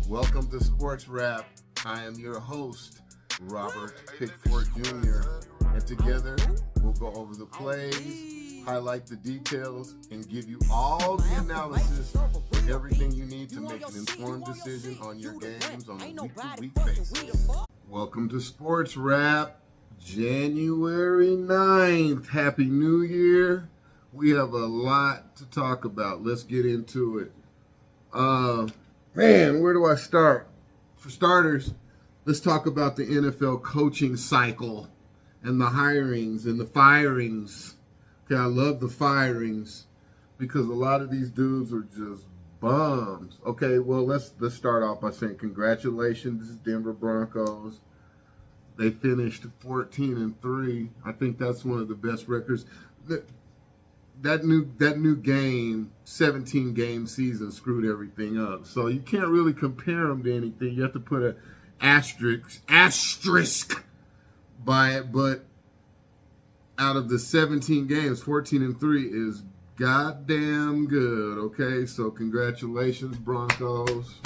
Welcome to Sports Wrap. I am your host, Robert Pickford Jr. And together, we'll go over the plays, highlight the details, and give you all the analysis for everything you need to make an informed decision on your games on a week-to-week basis. Welcome to Sports Wrap, January 9th. Happy New Year. We have a lot to talk about. Let's get into it. Man, where do I start? For starters, let's talk about the NFL coaching cycle and the hirings and the firings. Okay, I love the firings because a lot of these dudes are just bums. Okay, well, let's start off by saying congratulations, Denver Broncos. They finished 14-3. I think that's one of the best records. That new game, 17-game season, screwed everything up. So you can't really compare them to anything. You have to put an asterisk by it. But out of the 17 games, 14-3 is goddamn good. Okay, so congratulations, Broncos.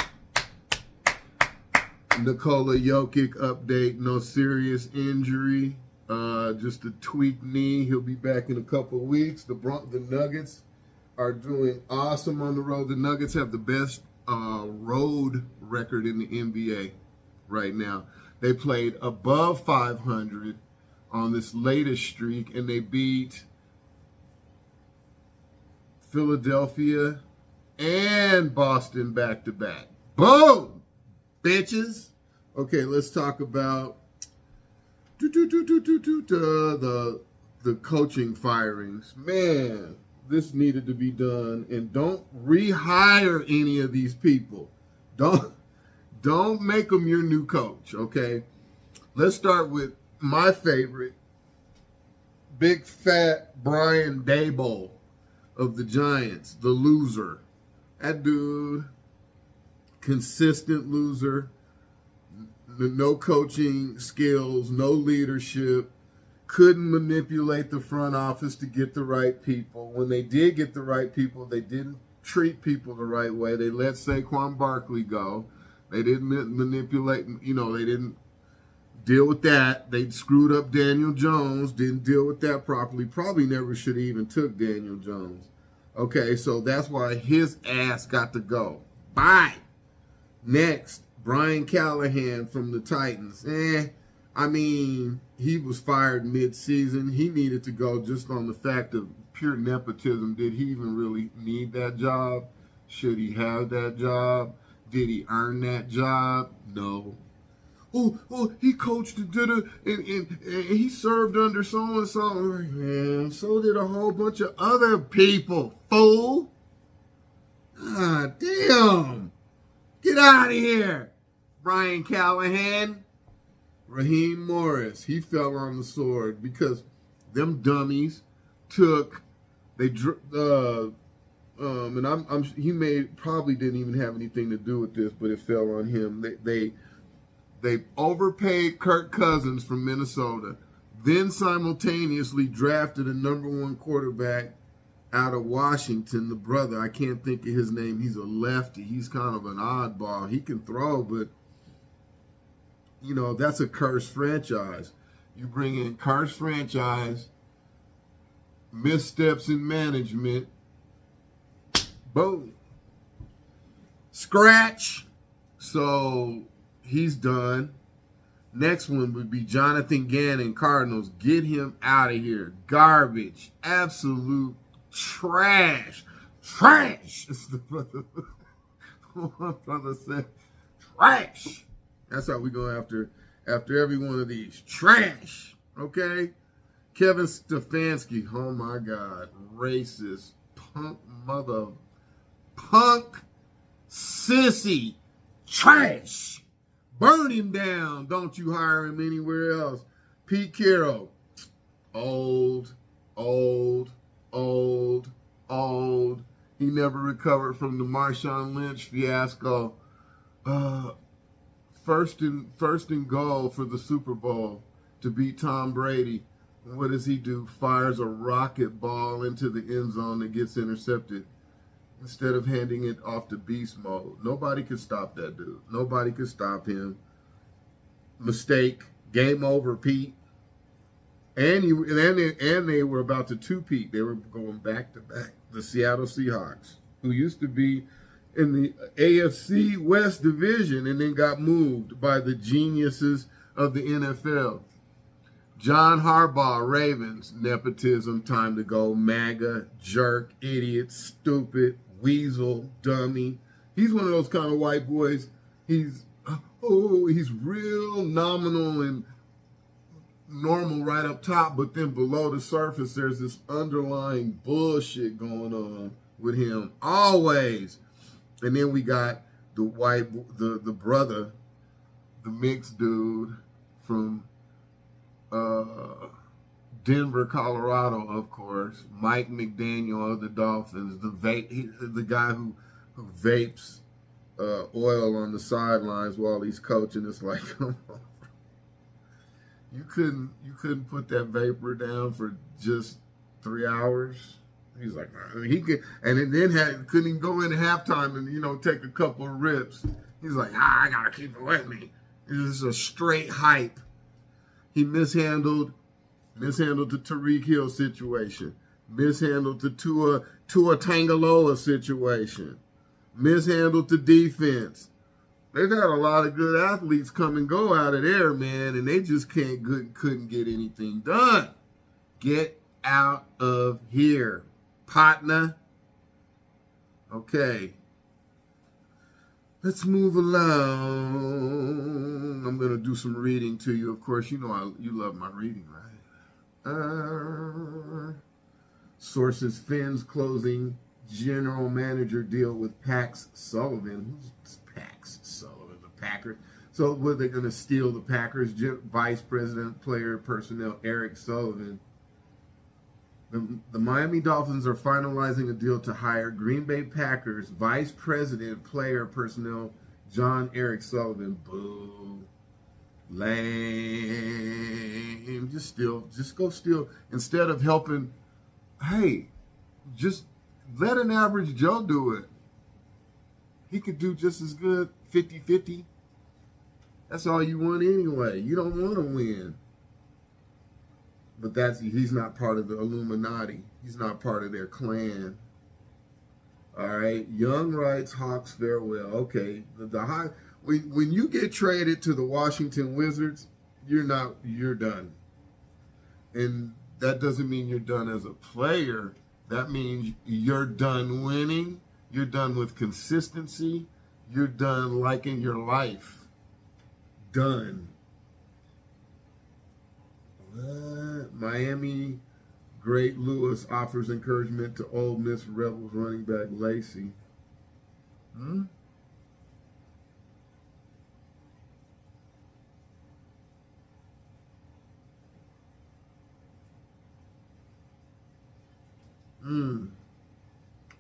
Nikola Jokic update: no serious injury. Just a tweaked knee. He'll be back in a couple of weeks. The Nuggets are doing awesome on the road. The Nuggets have the best road record in the NBA right now. They played above 500 on this latest streak, and they beat Philadelphia and Boston back-to-back. Boom! Bitches! Okay, let's talk about the coaching firings. Man, this needed to be done, and don't rehire any of these people. Don't make them your new coach, okay? Let's start with my favorite, big fat Brian Daboll of the Giants, the loser. That dude, consistent loser. No coaching skills, no leadership, couldn't manipulate the front office to get the right people. When they did get the right people, they didn't treat people the right way. They let Saquon Barkley go. They didn't manipulate, they didn't deal with that. They screwed up Daniel Jones, didn't deal with that properly. Probably never should have even took Daniel Jones. Okay, so that's why his ass got to go. Bye. Next. Brian Callahan from the Titans. He was fired mid-season. He needed to go just on the fact of pure nepotism. Did he even really need that job? Should he have that job? Did he earn that job? No. Oh, he coached and he served under so-and-so. Man, so did a whole bunch of other people, fool. Ah, damn. Get out of here. Brian Callahan, Raheem Morris, he fell on the sword because them dummies took, he probably didn't even have anything to do with this, but it fell on him. They overpaid Kirk Cousins from Minnesota, then simultaneously drafted a #1 quarterback out of Washington, the brother. I can't think of his name. He's a lefty. He's kind of an oddball. He can throw, but that's a cursed franchise. You bring in cursed franchise, missteps in management, boom. Scratch. So he's done. Next one would be Jonathan Gannon, Cardinals. Get him out of here. Garbage. Absolute trash. Trash. My brother said trash. That's how we go after every one of these. Trash. Okay? Kevin Stefanski. Oh, my God. Racist. Punk. Sissy. Trash. Burn him down. Don't you hire him anywhere else. Pete Carroll. Old. He never recovered from the Marshawn Lynch fiasco. First and goal for the Super Bowl to beat Tom Brady. What does he do? Fires a rocket ball into the end zone that gets intercepted. instead of handing it off to beast mode. Nobody could stop that dude. Nobody could stop him. Mistake. Game over, Pete. And they were about to two-peat. They were going back to back. The Seattle Seahawks, who used to be in the AFC West division and then got moved by the geniuses of the NFL. John Harbaugh, Ravens, nepotism, time to go, MAGA, jerk, idiot, stupid, weasel, dummy. He's one of those kind of white boys. He's real nominal and normal right up top, but then below the surface, there's this underlying bullshit going on with him always. And then we got the brother, the mixed dude from Denver, Colorado, of course, Mike McDaniel of the Dolphins, the guy who vapes oil on the sidelines while he's coaching. It's like, come on. You couldn't put that vapor down for just 3 hours. He's like, he could, and then couldn't even go into halftime and take a couple of rips. He's like, I gotta keep it with me. This is a straight hype. He mishandled the Tyreek Hill situation, mishandled the Tua Tagovailoa situation, mishandled the defense. They've had a lot of good athletes come and go out of there, man, and they just couldn't get anything done. Get out of here, partner. Okay. Let's move along. I'm going to do some reading to you. Of course, you love my reading, right? Sources, Fins closing general manager deal with Pax Sullivan. Who's Pax Sullivan? The Packers. So what, they're going to steal the Packers? Vice President, Player Personnel, Eric Sullivan. The Miami Dolphins are finalizing a deal to hire Green Bay Packers Vice President, Player Personnel, John Eric Sullivan. Boo. Lame. Just go steal. Instead of helping, hey, just let an average Joe do it. He could do just as good 50-50. That's all you want anyway. You don't want to win. But he's not part of the Illuminati. He's not part of their clan. All right. Young writes Hawks farewell. Okay. When you get traded to the Washington Wizards, you're done. And that doesn't mean you're done as a player. That means you're done winning. You're done with consistency. You're done liking your life. Done. Miami great Lewis offers encouragement to Ole Miss Rebels running back Lacey.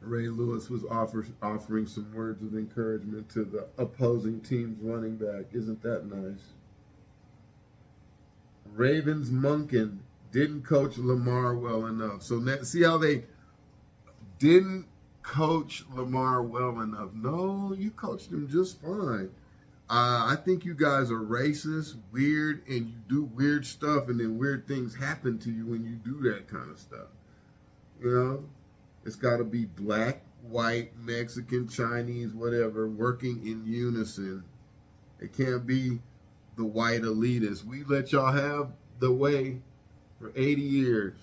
Ray Lewis was offering some words of encouragement to the opposing team's running back. Isn't that nice? Ravens Monken didn't coach Lamar well enough. So see how they didn't coach Lamar well enough. No, you coached him just fine. I think you guys are racist, weird, and you do weird stuff, and then weird things happen to you when you do that kind of stuff. It's got to be black, white, Mexican, Chinese, whatever, working in unison. It can't be the white elitists. We let y'all have the way for 80 years.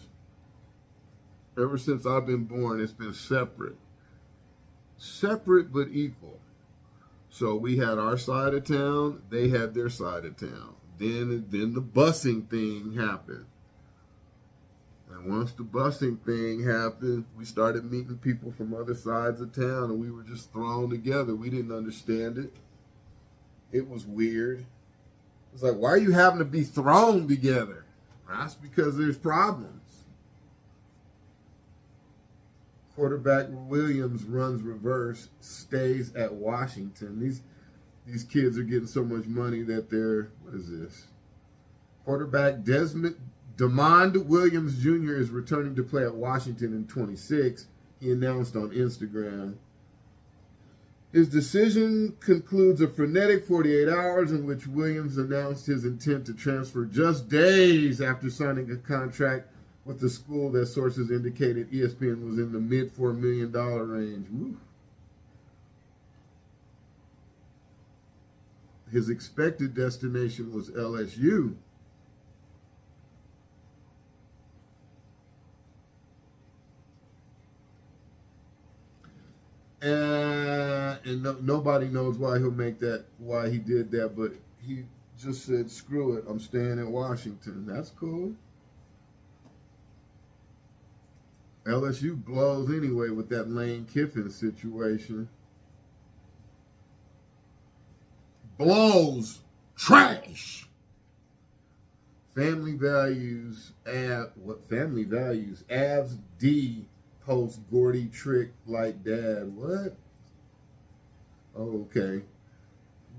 Ever since I've been born, it's been separate. Separate but equal. So we had our side of town, they had their side of town. Then the busing thing happened. And once the busing thing happened, we started meeting people from other sides of town, and we were just thrown together. We didn't understand it. It was weird. It's like, why are you having to be thrown together? That's because there's problems. Quarterback Williams runs reverse, stays at Washington. These kids are getting so much money that they're, what is this? Quarterback Demond Williams Jr. is returning to play at Washington in 26. He announced on Instagram. His decision concludes a frenetic 48 hours in which Williams announced his intent to transfer just days after signing a contract with the school that sources indicated ESPN was in the mid $4 million range. Woo. His expected destination was LSU. And nobody knows why why he did that, but he just said, screw it, I'm staying in Washington. That's cool. LSU blows anyway with that Lane Kiffin situation. Blows. Trash. Family values. Family values? Avs D post Gordy trick like dad. What? Oh, okay.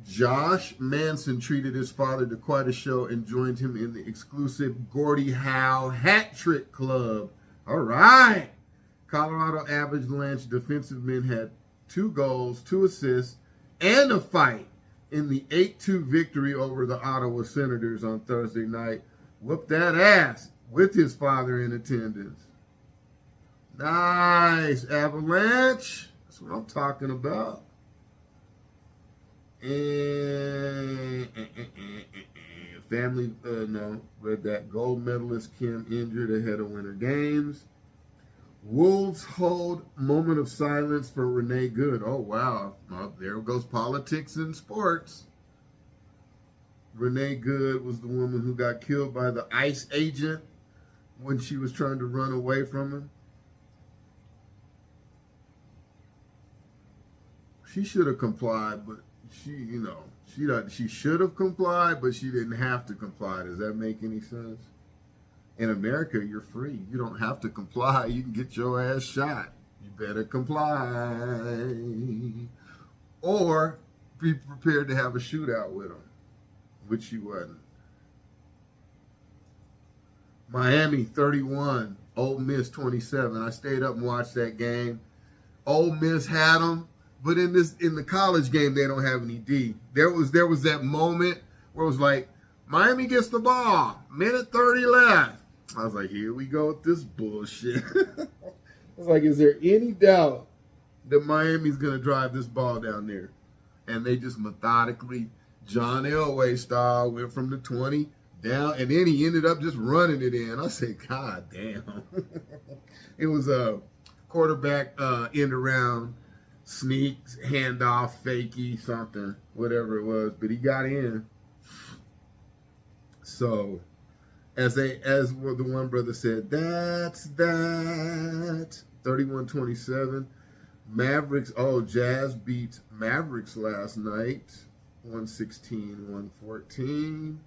Josh Manson treated his father to quite a show and joined him in the exclusive Gordie Howe Hat Trick Club. All right. Colorado Avalanche defensive men had 2 goals, 2 assists, and a fight in the 8-2 victory over the Ottawa Senators on Thursday night. Whooped that ass with his father in attendance. Nice, Avalanche. That's what I'm talking about. Family, read that. Gold medalist Kim injured ahead of Winter Games. Wolves hold moment of silence for Renee Good. Oh, wow. Well, there goes politics in sports. Renee Good was the woman who got killed by the ICE agent when she was trying to run away from him. She should have complied, but she should have complied, but she didn't have to comply. Does that make any sense? In America, you're free. You don't have to comply. You can get your ass shot. You better comply. Or be prepared to have a shootout with them, which she wasn't. Miami 31, Ole Miss 27. I stayed up and watched that game. Ole Miss had them. But in the college game, they don't have any D. There was that moment where it was like, Miami gets the ball, minute 30 left. I was like, here we go with this bullshit. I was like, is there any doubt that Miami's going to drive this ball down there? And they just methodically, John Elway style, went from the 20 down, and then he ended up just running it in. I said, God damn. It was a quarterback end around, sneak, handoff, fakey, something, whatever it was, but he got in. So, as the one brother said, that's that. 31-27. Mavericks, Jazz beat Mavericks last night. 116-114.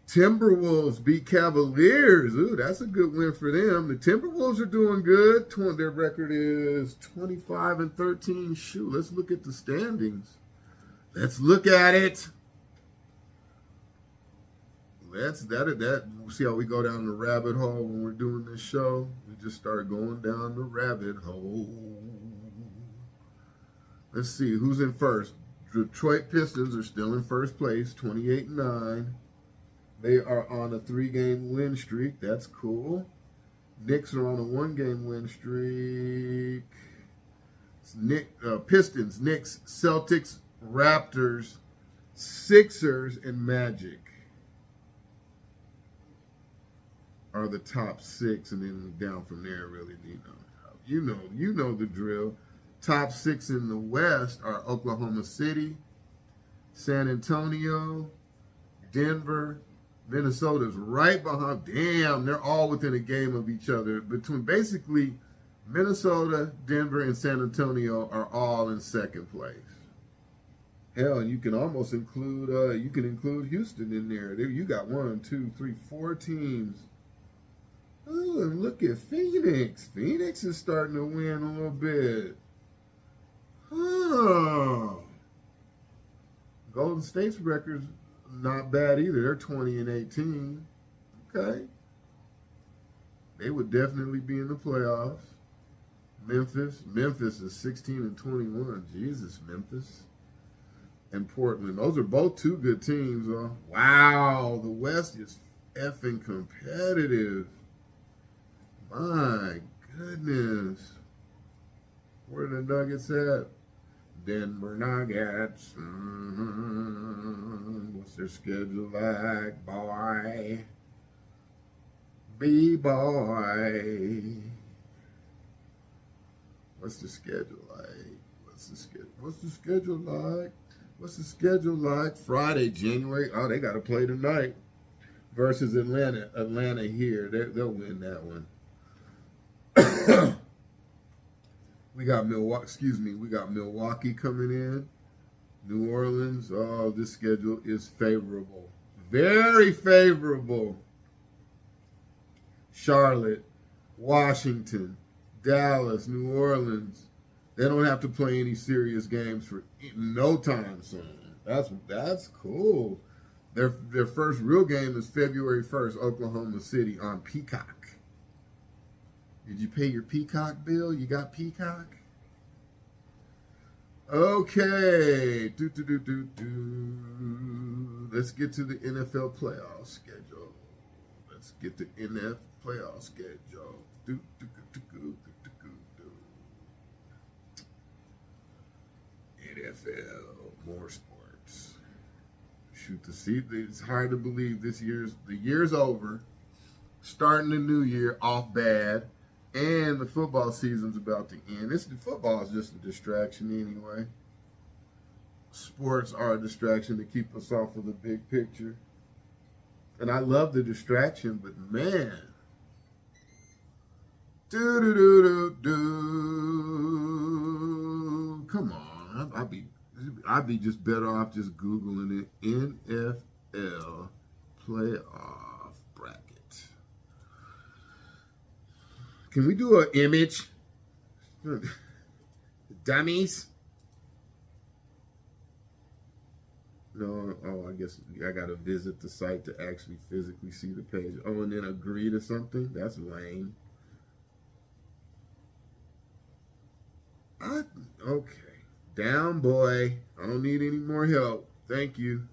Timberwolves beat Cavaliers. Ooh, that's a good win for them. The Timberwolves are doing good. Their record is 25-13. Shoot, let's look at the standings. Let's look at it. We'll see how we go down the rabbit hole when we're doing this show. We just start going down the rabbit hole. Let's see who's in first. Detroit Pistons are still in first place, 28-9. They are on a 3-game win streak. That's cool. Knicks are on a 1-game win streak. Pistons, Knicks, Celtics, Raptors, Sixers, and Magic are the top 6, and then down from there, really, you know the drill. Top 6 in the West are Oklahoma City, San Antonio, Denver. Minnesota's right behind. Damn, they're all within a game of each other. Between basically Minnesota, Denver, and San Antonio are all in second place. Hell, you can almost include Houston in there. You got 1, 2, 3, 4 teams. Oh, and look at Phoenix. Phoenix is starting to win a little bit. Huh. Golden State's record's not bad either. They're 20-18. Okay. They would definitely be in the playoffs. Memphis is 16-21. Jesus, Memphis. And Portland. Those are both two good teams. Wow, the West is effing competitive. My goodness. Where are the Nuggets at? Denver Nuggets. What's their schedule like, boy? B-boy. What's the schedule like? What's the schedule like? What's the schedule like? Friday, January. Oh, they got to play tonight versus Atlanta. Atlanta here. They'll win that one. We got Milwaukee coming in. New Orleans. Oh, this schedule is favorable. Very favorable. Charlotte, Washington, Dallas, New Orleans. They don't have to play any serious games for no time soon. That's cool. Their first real game is February 1st, Oklahoma City on Peacock. Did you pay your Peacock bill? You got Peacock? Okay. Let's get to the NFL playoff schedule. Let's get the NFL playoff schedule. NFL, more sports. Shoot the seat. It's hard to believe the year's over. Starting the new year off bad. And the football season's about to end. Football is just a distraction anyway. Sports are a distraction to keep us off of the big picture. And I love the distraction, but man. Come on. I'd be just better off just Googling it. NFL playoff bracket. Can we do an image? Dummies? No, I guess I gotta visit the site to actually physically see the page. Oh, and then agree to something? That's lame. Okay. Down, boy. I don't need any more help. Thank you.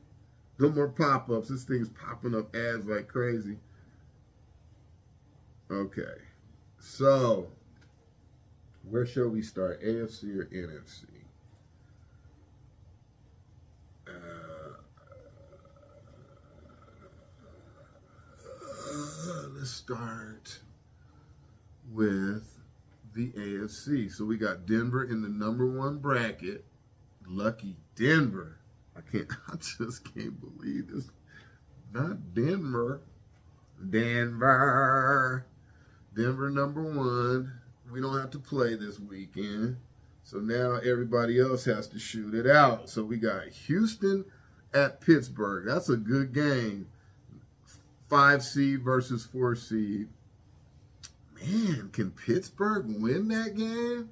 No more pop-ups. This thing's popping up ads like crazy. Okay. So, where shall we start? AFC or NFC? Let's start with the AFC. So we got Denver in the #1 bracket. Lucky Denver. I just can't believe this. Not Denver. Denver #1. We don't have to play this weekend. So now everybody else has to shoot it out. So we got Houston at Pittsburgh. That's a good game. 5 seed versus 4 seed. Man, can Pittsburgh win that game?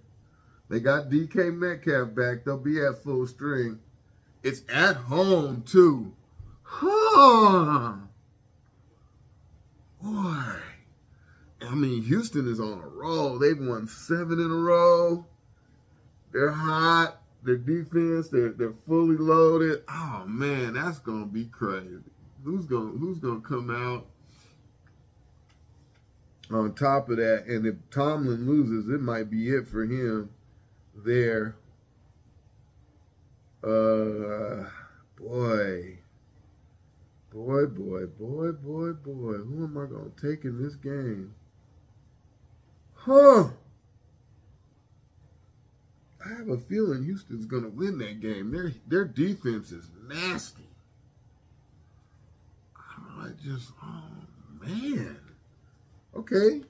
They got DK Metcalf back. They'll be at full string. It's at home, too. Huh. Boy. I mean, Houston is on a roll. They've won 7 in a row. They're hot. Their defense, they're fully loaded. Oh, man, that's going to be crazy. Who's gonna come out on top of that? And if Tomlin loses, it might be it for him there. Boy. Who am I gonna take in this game? Huh. I have a feeling Houston's gonna win that game. Their defense is nasty. Oh man. Okay.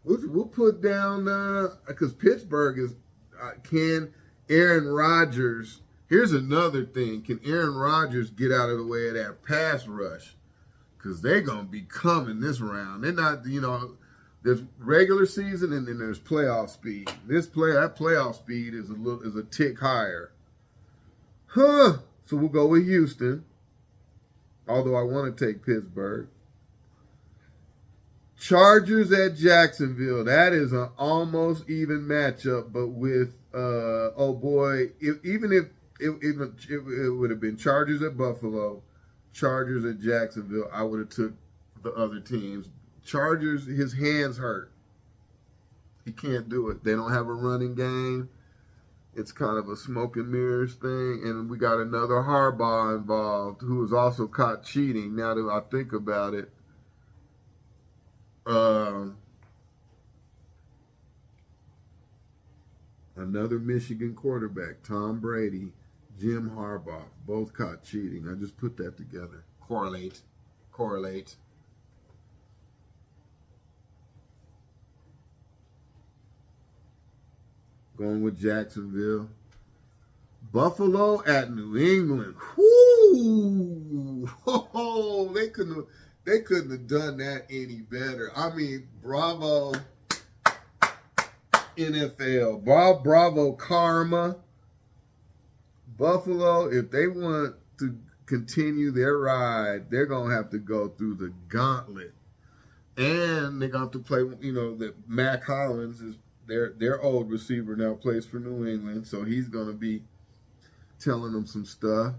We'll put down, because Pittsburgh is, can Aaron Rodgers, here's another thing, can Aaron Rodgers get out of the way of that pass rush? Because they're going to be coming this round. They're not, there's regular season and then there's playoff speed. That playoff speed is a tick higher. So we'll go with Houston. Although I want to take Pittsburgh. Chargers at Jacksonville. That is an almost even matchup, but with oh boy, even if it would have been Chargers at Buffalo, Chargers at Jacksonville, I would have took the other teams. Chargers, his hands hurt. He can't do it. They don't have a running game. It's kind of a smoke and mirrors thing. And we got another Harbaugh involved who was also caught cheating, now that I think about it. Another Michigan quarterback, Tom Brady, Jim Harbaugh, both caught cheating. I just put that together. Correlate. Going with Jacksonville. Buffalo at New England. Whoo! Oh, they couldn't have done that any better. I mean, bravo NFL. Bravo karma. Buffalo, if they want to continue their ride, they're going to have to go through the gauntlet. And they're going to have to play, that Mac Hollins is their old receiver now, plays for New England, so he's going to be telling them some stuff.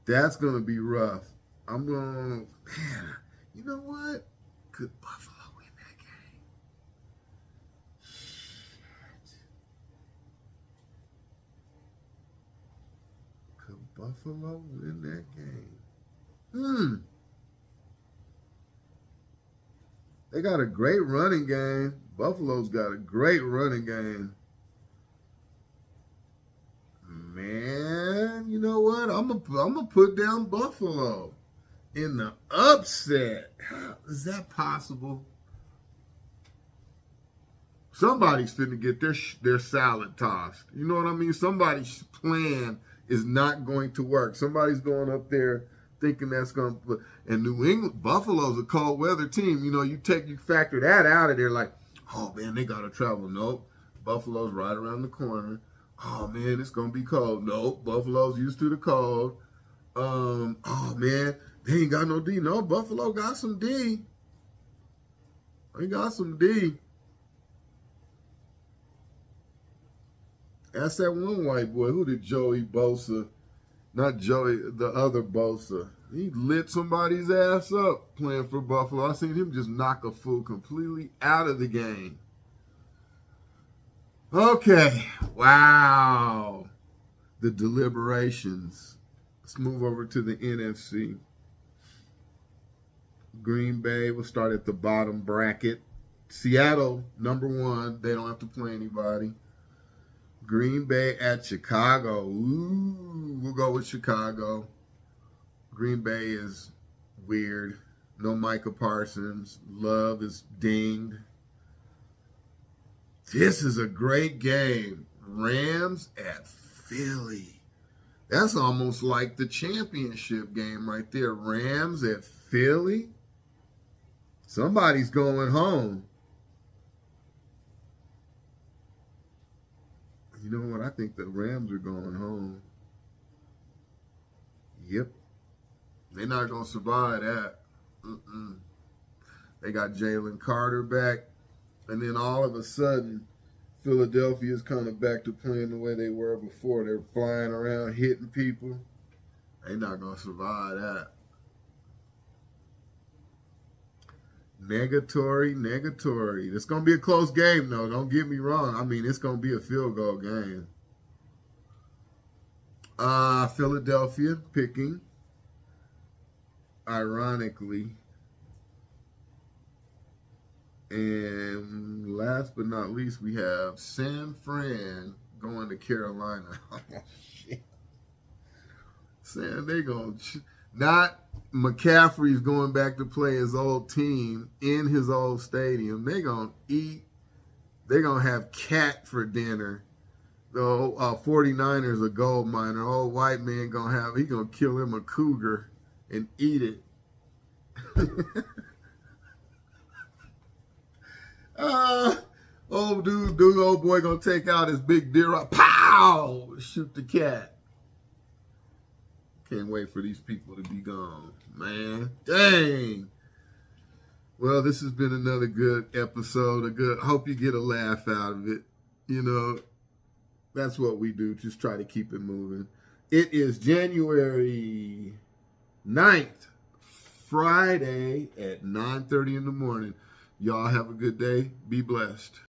That's going to be rough. I'm going, man, you know what? Could Buffalo win that game? Shit. Could Buffalo win that game? They got a great running game. Buffalo's got a great running game. Man, you know what? I'm gonna put down Buffalo in the upset. Is that possible? Somebody's finna get their salad tossed. You know what I mean? Somebody's plan is not going to work. Somebody's going up there thinking that's going to. And New England, Buffalo's a cold weather team. You factor that out of there like, oh man, they got to travel. Nope. Buffalo's right around the corner. Oh man, it's going to be cold. Nope. Buffalo's used to the cold. Oh man, they ain't got no D. No, Buffalo got some D. They got some D. That's that one white boy. Who did Joey Bosa? Not Joey, the other Bosa. He lit somebody's ass up playing for Buffalo. I seen him just knock a fool completely out of the game. Okay. Wow. The deliberations. Let's move over to the NFC. Green Bay will start at the bottom bracket. Seattle, number 1. They don't have to play anybody. Green Bay at Chicago. Ooh, we'll go with Chicago. Green Bay is weird. No Micah Parsons. Love is dinged. This is a great game. Rams at Philly. That's almost like the championship game right there. Rams at Philly. Somebody's going home. You know what? I think the Rams are going home. Yep. They're not going to survive that. They got Jalen Carter back. And then all of a sudden, Philadelphia's kind of back to playing the way they were before. They're flying around, hitting people. They're not going to survive that. Negatory. It's going to be a close game, though. Don't get me wrong. I mean, it's going to be a field goal game. Philadelphia picking. Ironically. And last but not least, we have San Fran going to Carolina. Oh, shit. They going to... Not McCaffrey's going back to play his old team in his old stadium. They're going to eat. They're going to have cat for dinner. The 49ers a gold miner. Old white man he's going to kill him a cougar and eat it. Old boy going to take out his big deer. Pow! Shoot the cat. Can't wait for these people to be gone, man. Dang. Well, this has been another good episode. Hope you get a laugh out of it. You know, that's what we do. Just try to keep it moving. It is January 9th, Friday at 9:30 in the morning. Y'all have a good day. Be blessed.